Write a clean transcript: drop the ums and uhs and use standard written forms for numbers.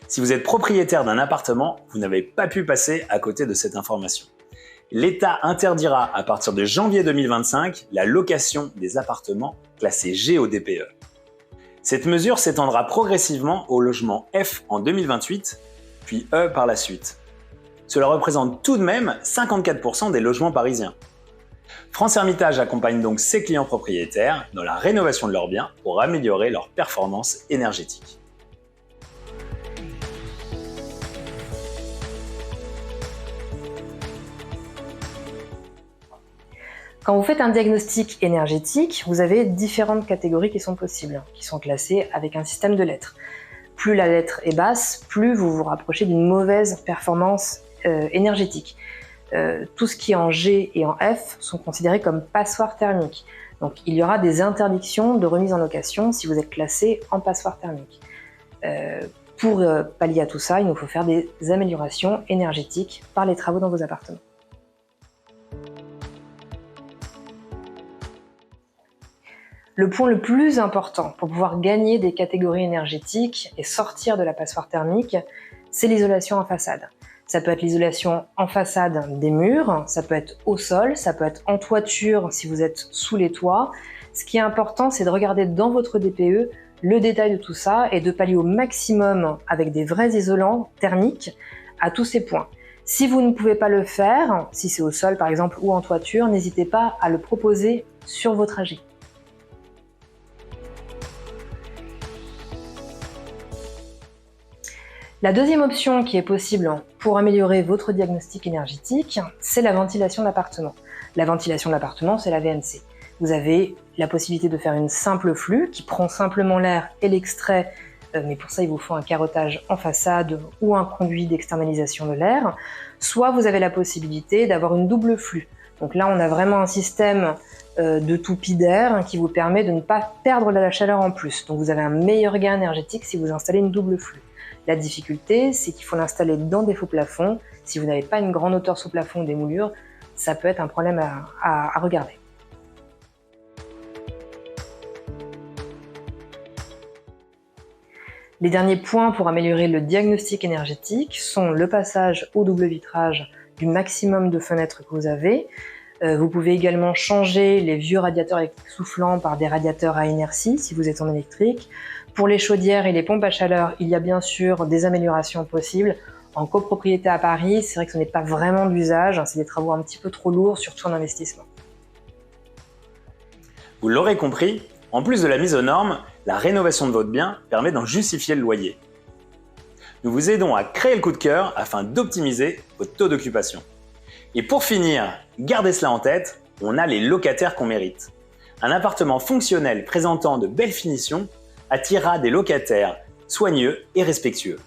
Si vous êtes propriétaire d'un appartement, vous n'avez pas pu passer à côté de cette information. L'État interdira à partir de janvier 2025 la location des appartements classés G au DPE. Cette mesure s'étendra progressivement aux logements F en 2028, puis E par la suite. Cela représente tout de même 54% des logements parisiens. France Hermitage accompagne donc ses clients propriétaires dans la rénovation de leurs biens pour améliorer leur performance énergétique. Quand vous faites un diagnostic énergétique, vous avez différentes catégories qui sont possibles, qui sont classées avec un système de lettres. Plus la lettre est basse, plus vous vous rapprochez d'une mauvaise performance énergétique. Tout ce qui est en G et en F sont considérés comme passoires thermiques. Donc il y aura des interdictions de remise en location si vous êtes classé en passoire thermique. Pour pallier à tout ça, il nous faut faire des améliorations énergétiques par les travaux dans vos appartements. Le point le plus important pour pouvoir gagner des catégories énergétiques et sortir de la passoire thermique, c'est l'isolation en façade. Ça peut être l'isolation en façade des murs, ça peut être au sol, ça peut être en toiture si vous êtes sous les toits. Ce qui est important, c'est de regarder dans votre DPE le détail de tout ça et de pallier au maximum avec des vrais isolants thermiques à tous ces points. Si vous ne pouvez pas le faire, si c'est au sol par exemple ou en toiture, n'hésitez pas à le proposer sur vos trajets. La deuxième option qui est possible pour améliorer votre diagnostic énergétique, c'est la ventilation de l'appartement. La ventilation de l'appartement, c'est la VNC. Vous avez la possibilité de faire une simple flue qui prend simplement l'air et l'extrait, mais pour ça il vous faut un carottage en façade ou un conduit d'externalisation de l'air. Soit vous avez la possibilité d'avoir une double flue. Donc là on a vraiment un système de toupie d'air qui vous permet de ne pas perdre la chaleur en plus. Donc vous avez un meilleur gain énergétique si vous installez une double flue. La difficulté, c'est qu'il faut l'installer dans des faux plafonds. Si vous n'avez pas une grande hauteur sous plafond ou des moulures, ça peut être un problème à regarder. Les derniers points pour améliorer le diagnostic énergétique sont le passage au double vitrage du maximum de fenêtres que vous avez. Vous pouvez également changer les vieux radiateurs soufflants par des radiateurs à inertie si vous êtes en électrique. Pour les chaudières et les pompes à chaleur, il y a bien sûr des améliorations possibles. En copropriété à Paris, c'est vrai que ce n'est pas vraiment d'usage, c'est des travaux un petit peu trop lourds, surtout en investissement. Vous l'aurez compris, en plus de la mise aux normes, la rénovation de votre bien permet d'en justifier le loyer. Nous vous aidons à créer le coup de cœur afin d'optimiser votre taux d'occupation. Et pour finir, gardez cela en tête, on a les locataires qu'on mérite. Un appartement fonctionnel présentant de belles finitions attirera des locataires soigneux et respectueux.